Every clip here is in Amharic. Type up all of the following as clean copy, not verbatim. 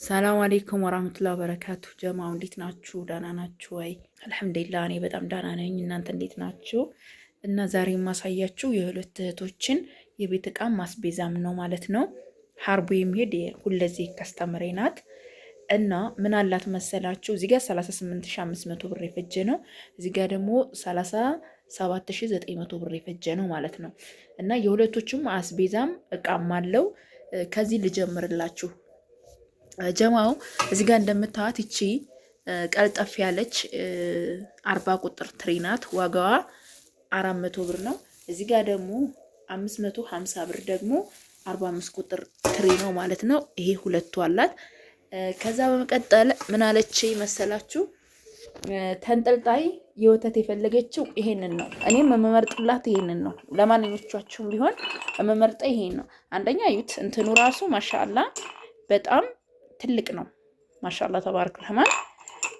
ሰላም አለይኩም ወራህመቱላሂ ወበረካቱ። ጀማው እንዴት ናችሁ? ደህና ናችሁ ወይ? አልሐምዱሊላህ እኔ በጣም ደህና ነኝ። እናንተ እንዴት ናችሁ? እና ዛሬ የማሳያችሁ የሁለት እህቶችን የቤት ዕቃ ማስቤዛም ነው ማለት ነው። ሀርቡ የሚሄድ ሁለዚህ ከስተመሬ ናት እና ምን አላት መሰላችሁ? እዚህ ጋር 38500 ብር የፈጀ ነው። እዚህ ጋር ደግሞ 37900 ብር የፈጀ ነው ማለት ነው። እና የሁለቶቹም አስቤዛም ዕቃም አለው። ከዚህ ልጀምርላችሁ ጀማው እዚህ ጋር እንደምታዩት እቺ ቀልጠፍ ያለች 40 ቁጥር ትሪ ናት። ዋጋዋ 400 ብር ነው። እዚህ ጋር ደግሞ 550 ብር ደግሞ 45 ቁጥር ትሪ ነው ማለት ነው። ይሄ ሁለቱ አላት። ከዛ በመቀጠል ምን አለች መሰላችሁ? ተንጠልጣይ የወተት የፈለገችው ይሄንን ነው። እኔም የምመርጥላት ይሄንን ነው። ለማንኛዎቻችሁም ቢሆን የምመርጠው ይሄን ነው። አንደኛ እዩት፣ እንትኑ ራሱ ማሻአላ በጣም ትልቅ ነው። ማሻአላ ተባረክ ረህማን።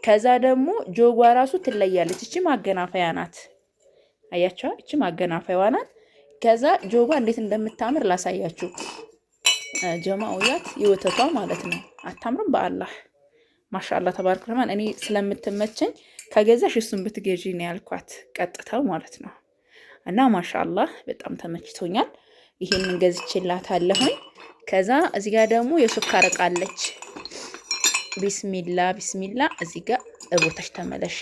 ከዛ ደግሞ ጆጓ ራሱ ትለያለች። እቺ ማገናፈያ ናት። አያቻ እቺ ማገናፈያዋ ናት። ከዛ ጆጓ እንዴት እንደምታምር ላሳያችሁ ጀማውያት፣ የወተቷ ማለት ነው። አታምርም? በአላህ ማሻአላ ተባረክ ረህማን። እኔ ስለምትመቸኝ ከገዛሽ እሱን ብትገዢ ነው ያልኳት፣ ቀጥታው ማለት ነው። እና ማሻአላ በጣም ተመችቶኛል። ይሄንን ገዝቼላታለሁኝ። ከዛ እዚህ ጋር ደግሞ የሱካር ዕቃ አለች። ቢስሚላ ቢስሚላ። እዚህ ጋር እቦታች ተመለሽ።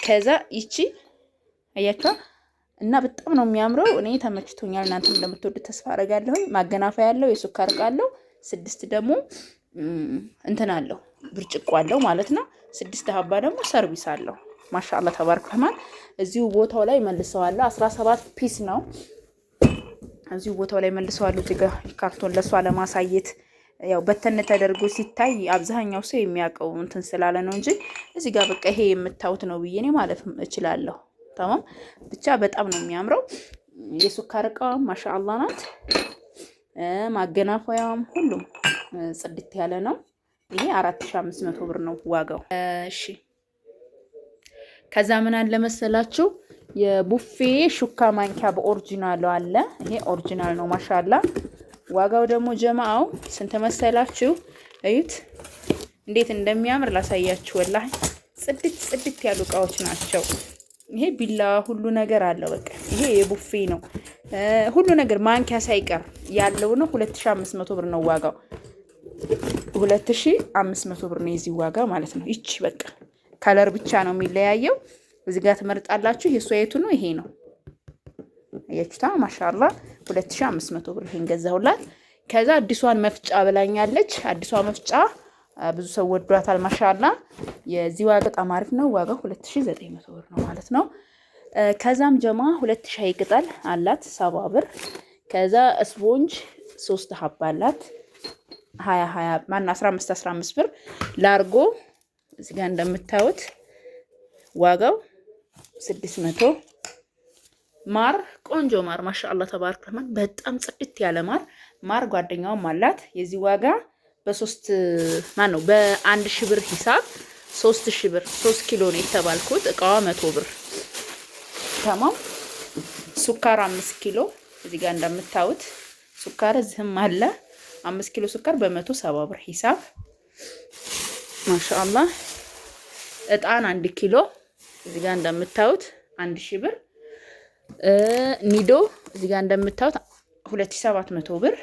ከዛ ይቺ አያችኋ እና በጣም ነው የሚያምረው። እኔ ተመችቶኛል። እናንተ እንደምትወዱ ተስፋ አደርጋለሁ። ማገናፈያ ያለው የሱካር ዕቃ አለው። 6 ደግሞ እንትን አለው ብርጭቆ አለው ማለት ነው። 6 ሀባ ደግሞ ሰርቪስ አለው። ማሻአላ ተባረክ ረህማን። እዚሁ ቦታው ላይ መልሰዋለሁ። 17 ፒስ ነው። እዚሁ ቦታው ላይ መልሰዋለሁ። እዚህ ጋር ካርቶን ለሷ ለማሳየት ያው በተን ተደርጎ ሲታይ አብዛኛው ሰው የሚያውቀው እንትን ስላለ ነው እንጂ እዚህ ጋር በቃ ይሄ የምታዩት ነው ብዬ እኔ ማለት እችላለሁ። ተማም ብቻ በጣም ነው የሚያምረው። የሱካር ዕቃ ማሻአላ ናት። ማገናፈያም ሁሉም ጽድት ያለ ነው። ይሄ 4500 ብር ነው ዋጋው። እሺ ከዛ ምን አለ መሰላችሁ? የቡፌ ሹካ ማንኪያ በኦሪጂናሉ አለ። ይሄ ኦሪጂናል ነው ማሻአላ። ዋጋው ደግሞ ጀማው ስንት መሰላችሁ? እዩት እንዴት እንደሚያምር ላሳያችሁ። ወላሂ ጽድት ያሉ እቃዎች ናቸው። ይሄ ቢላ ሁሉ ነገር አለው። በቃ ይሄ የቡፌ ነው። ሁሉ ነገር ማንኪያ ሳይቀር ያለው ነው። 2500 ብር ነው ዋጋው። 2500 ብር ነው የዚህ ዋጋ ማለት ነው። ይቺ በቃ ከለር ብቻ ነው የሚለያየው። እዚህ ጋር ትመርጣላችሁ። የሷ የቱ ነው? ይሄ ነው። አያችሁታ ማሻአላ 2500 ብር ይሄን ገዛሁላት። ከዛ አዲሷን መፍጫ ብላኛለች። አዲሷ መፍጫ ብዙ ሰው ወዷታል ማሻአላ። የዚህ ዋጋ በጣም አሪፍ ነው። ዋጋው 2900 ብር ነው ማለት ነው። ከዛም ጀማ 2 ሻይ ቅጠል አላት 70 ብር። ከዛ ስፖንጅ 3 ሀባ አላት 20 ማን 15 ብር። ላርጎ እዚህ ጋር እንደምታዩት ዋጋው 600። ማር ቆንጆ ማር ማሻአላ ተባረክ ረህማን። በጣም ጽድት ያለ ማር ጓደኛውም አላት። የዚህ ዋጋ በ3 ማን ነው በ1000 ብር ሂሳብ 3000 ብር 3 ኪሎ ነው የተባልኩት። እቃዋ 100 ብር ተማም። ሱካር 5 ኪሎ እዚህ ጋር እንደምታዩት ሱካር እዚህም አለ 5 ኪሎ ሱካር በ170 ብር ሂሳብ ማሻአላ። እጣን 1 ኪሎ እዚህ ጋር እንደምታዩት 1000 ብር። ኒዶ እዚህ ጋር እንደምታዩት 2700 ብር።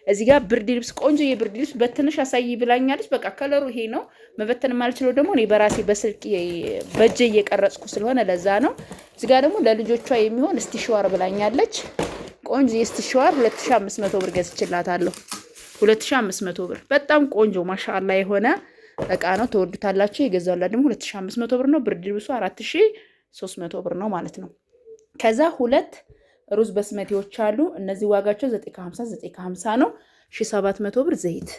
እዚህ ጋር ብርድ ልብስ ቆንጆ የብርድ ልብስ በትንሽ አሳይ ብላኛለች። በቃ ከለሩ ይሄ ነው። መበተን ማልችለው ደግሞ እኔ በራሴ በስልክ በእጄ እየቀረጽኩ ስለሆነ ለዛ ነው። እዚህ ጋር ደግሞ ለልጆቿ የሚሆን እስቲሽዋር ብላኛለች። ቆንጆ የእስቲሽዋር 2500 ብር ገዝቼላታለሁ። 2500 ብር በጣም ቆንጆ ማሻአላ የሆነ እቃ ነው። ተወዱታላችሁ። የገዛውላት ደግሞ 2500 ብር ነው። ብርድ ልብሱ 4300 ብር ነው ማለት ነው። ከዛ 2 ሩዝ በስመቲዎች አሉ። እነዚህ ዋጋቸው 950 ነው። 1700 ብር። ዘይት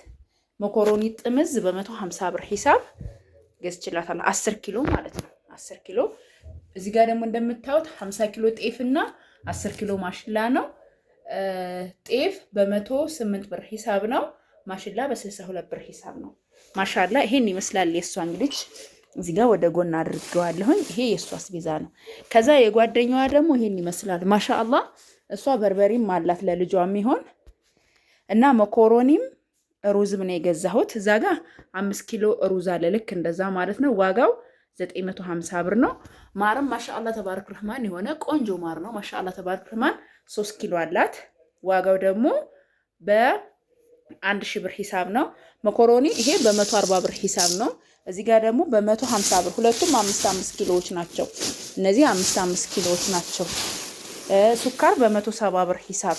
መኮሮኒ ጥምዝ በ150 ብር ሂሳብ ገዝቼላታለሁ። 10 ኪሎ ማለት ነው። 10 ኪሎ። እዚህ ጋር ደግሞ እንደምታዩት 50 ኪሎ ጤፍና 10 ኪሎ ማሽላ ነው። ጤፍ በ108 ብር ሂሳብ ነው። ማሽላ በ62 ብር ሂሳብ ነው። ማሻአላ ይሄን ይመስላል የሷ እንግዲህ እዚህ ጋር ወደ ጎን አድርገዋለሁኝ። ይሄ የሷ አስቤዛ ነው። ከዛ የጓደኛዋ ደግሞ ይሄን ይመስላል ማሻአላ። እሷ በርበሪም አላት ለልጇ የሚሆን እና መኮሮኒም ሩዝም ነው የገዛሁት። እዛ ጋር 5 ኪሎ ሩዝ አለ ልክ እንደዛ ማለት ነው። ዋጋው 950 ብር ነው። ማርም ማሻአላ ተባረክ ረህማን የሆነ ቆንጆ ማር ነው። ማሻአላ ተባረክ ረህማን 3 ኪሎ አላት። ዋጋው ደግሞ በ1000 ብር ሂሳብ ነው። መኮሮኒ ይሄ በ140 ብር ሂሳብ ነው። እዚህ ጋር ደግሞ በ150 ብር ሁለቱም 5 ኪሎዎች ናቸው። እነዚህ 5 ኪሎዎች ናቸው። ሱካር በ170 ብር ሂሳብ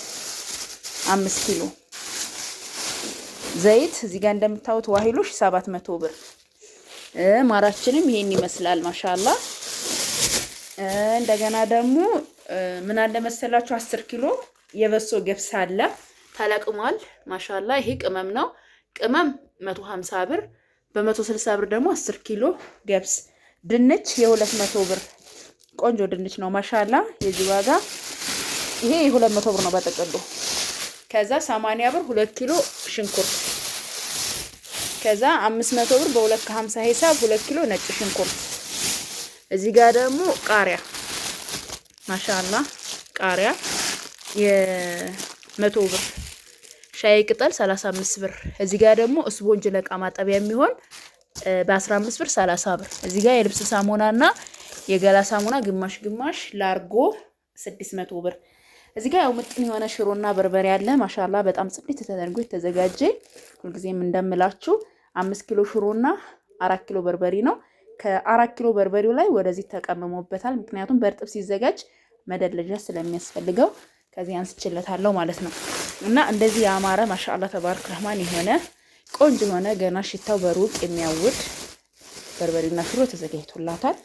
5 ኪሎ። ዘይት እዚህ ጋር እንደምታዩት ዋሂሎሽ 700 ብር። ማራችንም ይሄን ይመስላል ማሻአላ። እንደገና ደግሞ ምን አለ መሰላችሁ 10 ኪሎ የበሶ ገብስ አለ ተለቅሟል። ማሻአላ ይሄ ቅመም ነው። ቅመም 150 ብር፣ በ160 ብር ደግሞ 10 ኪሎ ገብስ። ድንች የ200 ብር ቆንጆ ድንች ነው ማሻአላ። የዚህ ዋጋ ይሄ የ200 ብር ነው በጥቅሉ። ከዛ 80 ብር 2 ኪሎ ሽንኩርት። ከዛ 500 ብር በ250 ሂሳብ 2 ኪሎ ነጭ ሽንኩርት። እዚህ ጋር ደግሞ ቃሪያ ማሻአላ ቃሪያ የ100 ብር። ሻይ ቅጠል 35 ብር። እዚህ ጋር ደግሞ ስፖንጅ ለዕቃ ማጠቢያ የሚሆን በ15 ብር 30 ብር። እዚህ ጋር የልብስ ሳሙናና የገላ ሳሙና ግማሽ ግማሽ ላርጎ 600 ብር። እዚህ ጋር ያው ምጥን የሆነ ሽሮና በርበሬ አለ ማሻአላ በጣም ጽድት ተደርጎ የተዘጋጀ። ሁልጊዜም እንደምላችሁ 5 ኪሎ ሽሮና 4 ኪሎ በርበሬ ነው። ከ4 ኪሎ በርበሬው ላይ ወደዚህ ተቀምሞበታል። ምክንያቱም በእርጥብ ሲዘጋጅ መደለጃ ስለሚያስፈልገው ከዚህ አንስችለታለሁ ማለት ነው። እና እንደዚህ ያማረ ማሻአላ ተባረክ ረህማን የሆነ ቆንጆ የሆነ ገና ሽታው በሩቅ የሚያውድ በርበሬና ሽሮ ተዘጋጅቶላታል።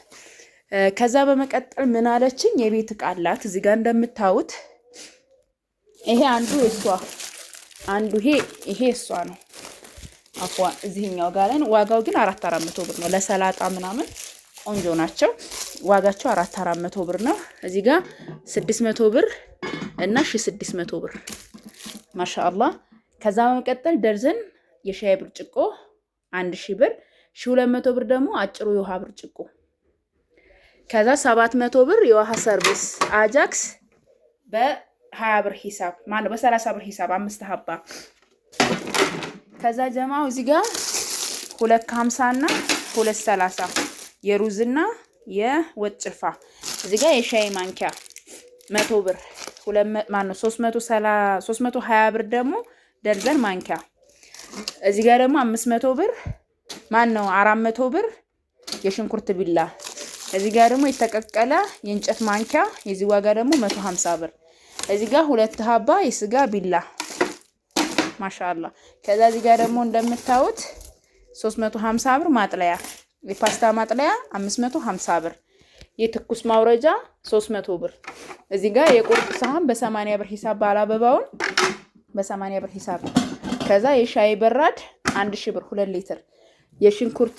ከዛ በመቀጠል ምን አለችኝ የቤት ዕቃ አላት። እዚህ ጋር እንደምታዩት ይሄ አንዱ እሷ አንዱ ይሄ እሷ ነው። አፏን እዚህኛው ጋር ነው። ዋጋው ግን 400 ብር ነው። ለሰላጣ ምናምን ቆንጆ ናቸው። ዋጋቸው 400 ብር ነው። እዚህ ጋር 600 ብር እና 1600 ብር ማሻአላ። ከዛ በመቀጠል ደርዘን የሻይ ብርጭቆ 1000 ብር፣ 1200 ብር ደግሞ አጭሩ የውሃ ብርጭቆ። ከዛ 700 ብር የውሃ ሰርቪስ አጃክስ በ20 ብር ሂሳብ ማለት በ30 ብር ሂሳብ 5 ሀባ። ከዛ ጀማው እዚህ ጋር 250 እና 230 የሩዝና የወጥ ጭልፋ። እዚህ ጋር የሻይ ማንኪያ 100 ብር 320 ብር ደግሞ ደርዘን ማንኪያ። እዚህ ጋር ደግሞ 500 ብር 400 ብር የሽንኩርት ቢላ። እዚህ ጋር ደግሞ የተቀቀለ የእንጨት ማንኪያ የዚህ ዋጋ ደግሞ 150 ብር። እዚህ ጋር 2 ሀባ የስጋ ቢላ ማሻአላ። ከዛ እዚህ ጋር ደግሞ እንደምታዩት 350 ብር ማጥለያ የፓስታ ማጥለያ 550 ብር። የትኩስ ማውረጃ 300 ብር። እዚህ ጋር የቁርጥ ሳህን በ80 ብር ሂሳብ ባላበባውን በ80 ብር ሂሳብ። ከዛ የሻይ በራድ 1000 ብር 2 ሊትር። የሽንኩርት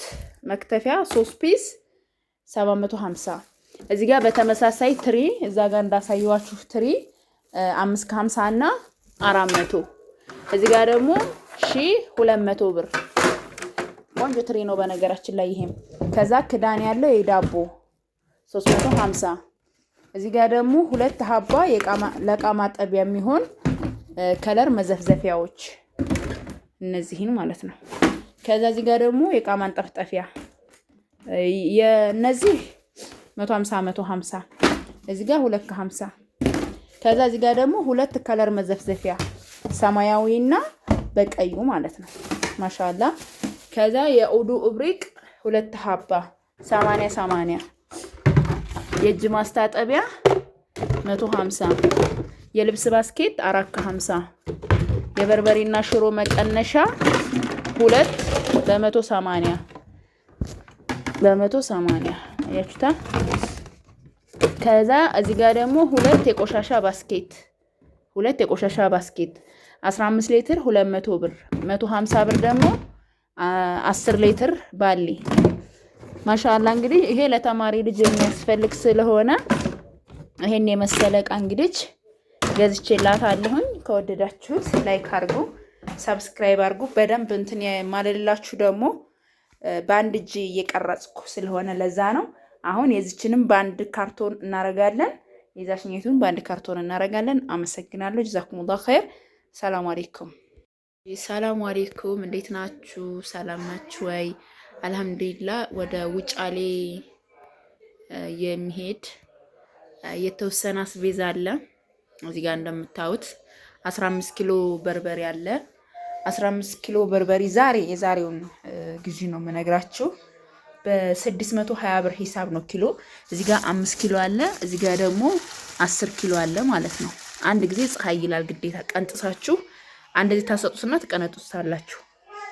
መክተፊያ 3 ፒስ 750። እዚህ ጋር በተመሳሳይ ትሪ እዛ ጋር እንዳሳየዋችሁ ትሪ 550 እና 400። እዚህ ጋር ደግሞ 1200 ብር ቆንጆ ትሪ ነው በነገራችን ላይ ይሄም። ከዛ ክዳን ያለው የዳቦ 350። እዚህ ጋር ደግሞ 2 ሀባ ለዕቃ ማጠቢያ የሚሆን ከለር መዘፍዘፊያዎች እነዚህን ማለት ነው። ከዛ እዚህ ጋር ደግሞ የዕቃ ማንጠፍጠፊያ የነዚህ 150 እዚህ ጋር 250። ከዛ እዚህ ጋር ደግሞ 2 ከለር መዘፍዘፊያ ሰማያዊና በቀዩ ማለት ነው ማሻአላ። ከዛ የኡዱ እብሪቅ 2 ሀባ 80 የእጅ ማስታጠቢያ 150። የልብስ ባስኬት 450። የበርበሬና ሽሮ መቀነሻ 2 በ180 አያችሁታ። ከዛ እዚህ ጋር ደግሞ 2 የቆሻሻ ባስኬት 15 ሊትር 200 ብር 150 ብር ደግሞ 10 ሊትር ባሊ ማሻአላ። እንግዲህ ይሄ ለተማሪ ልጅ የሚያስፈልግ ስለሆነ ይሄን የመሰለ ዕቃ እንግዲህ ገዝቼላታለሁኝ። ከወደዳችሁት ላይክ አድርጉ፣ ሰብስክራይብ አድርጉ። በደንብ እንትን የማልላችሁ ደግሞ በአንድ እጅ እየቀረጽኩ ስለሆነ ለዛ ነው። አሁን የዚችንም በአንድ ካርቶን እናረጋለን፣ የዛችኛቱን በአንድ ካርቶን እናረጋለን። አመሰግናለሁ። ጀዛኩሙላህ ኸይር። ሰላም አለይኩም። ሰላም አለይኩም፣ እንዴት ናችሁ? ሰላም ናችሁ ወይ? አልሐምዱሊላህ። ወደ ውጫሌ የሚሄድ የተወሰነ አስቤዛ አለ። እዚህ ጋር እንደምታዩት 15 ኪሎ በርበሬ አለ። 15 ኪሎ በርበሬ የዛሬውን ግዢ ነው የምነግራችሁ። በ620 ብር ሂሳብ ነው ኪሎ። እዚህ ጋር 5 ኪሎ አለ። እዚህ ጋር ደግሞ 10 ኪሎ አለ ማለት ነው። አንድ ጊዜ ፀሐይ ይላል ግዴታ ቀንጥሳችሁ አንድ ጊዜ ታሰጡትና ትቀነጡታላችሁ።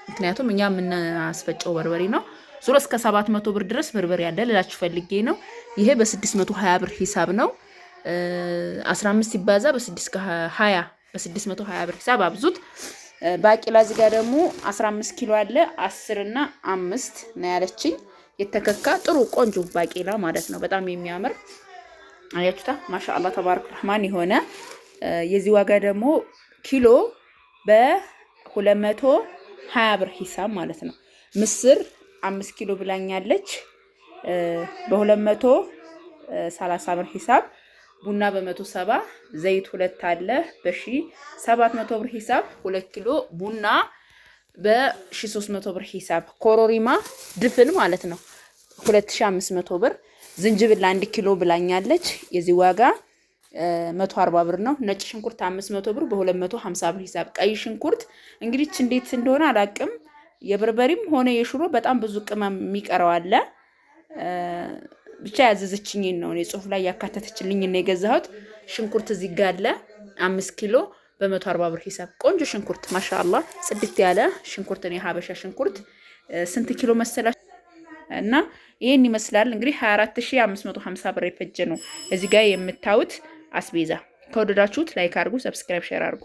ምክንያቱም እኛ የምናስፈጨው በርበሬ ነው። ዙሮ እስከ 700 ብር ድረስ በርበሬ ያለ ልላችሁ ፈልጌ ነው። ይሄ በ620 ብር ሂሳብ ነው። 15 ሲባዛ በ620 ብር ሂሳብ አብዙት። ባቂላ እዚህ ጋር ደግሞ 15 ኪሎ አለ። 10 እና 5 ነው ያለችኝ። የተከካ ጥሩ ቆንጆ ባቂላ ማለት ነው። በጣም የሚያምር አያችሁታ። ማሻአላህ ተባረክ ረህማን የሆነ የዚህ ዋጋ ደግሞ ኪሎ በ220 ብር ሂሳብ ማለት ነው። ምስር 5 ኪሎ ብላኛለች በ230 ብር ሂሳብ። ቡና በ170፣ ዘይት 2 አለ በ1700 ብር ሂሳብ። 2 ኪሎ ቡና በ1300 ብር ሂሳብ። ኮሮሪማ ድፍን ማለት ነው 2500 ብር። ዝንጅብል 1 ኪሎ ብላኛለች። የዚህ ዋጋ 140 ብር ነው። ነጭ ሽንኩርት 500 ብር በ250 ብር ሂሳብ። ቀይ ሽንኩርት እንግዲህ እንዴት እንደሆነ አላቅም። የበርበሬም ሆነ የሽሮ በጣም ብዙ ቅመም የሚቀረው አለ። ብቻ ያዘዘችኝን ነው እኔ ጽሁፍ ላይ ያካተተችልኝ ነው የገዛሁት። ሽንኩርት እዚህ ጋር አለ 5 ኪሎ በ140 ብር ሂሳብ። ቆንጆ ሽንኩርት ማሻአላህ ጽድት ያለ ሽንኩርት ነው፣ የሀበሻ ሽንኩርት። ስንት ኪሎ መሰላችሁ? እና ይሄን ይመስላል እንግዲህ 24550 ብር የፈጀ ነው እዚህ ጋር የምታዩት አስቤዛ። ከወደዳችሁት ላይክ አድርጉ፣ ሰብስክራይብ፣ ሼር አድርጉ።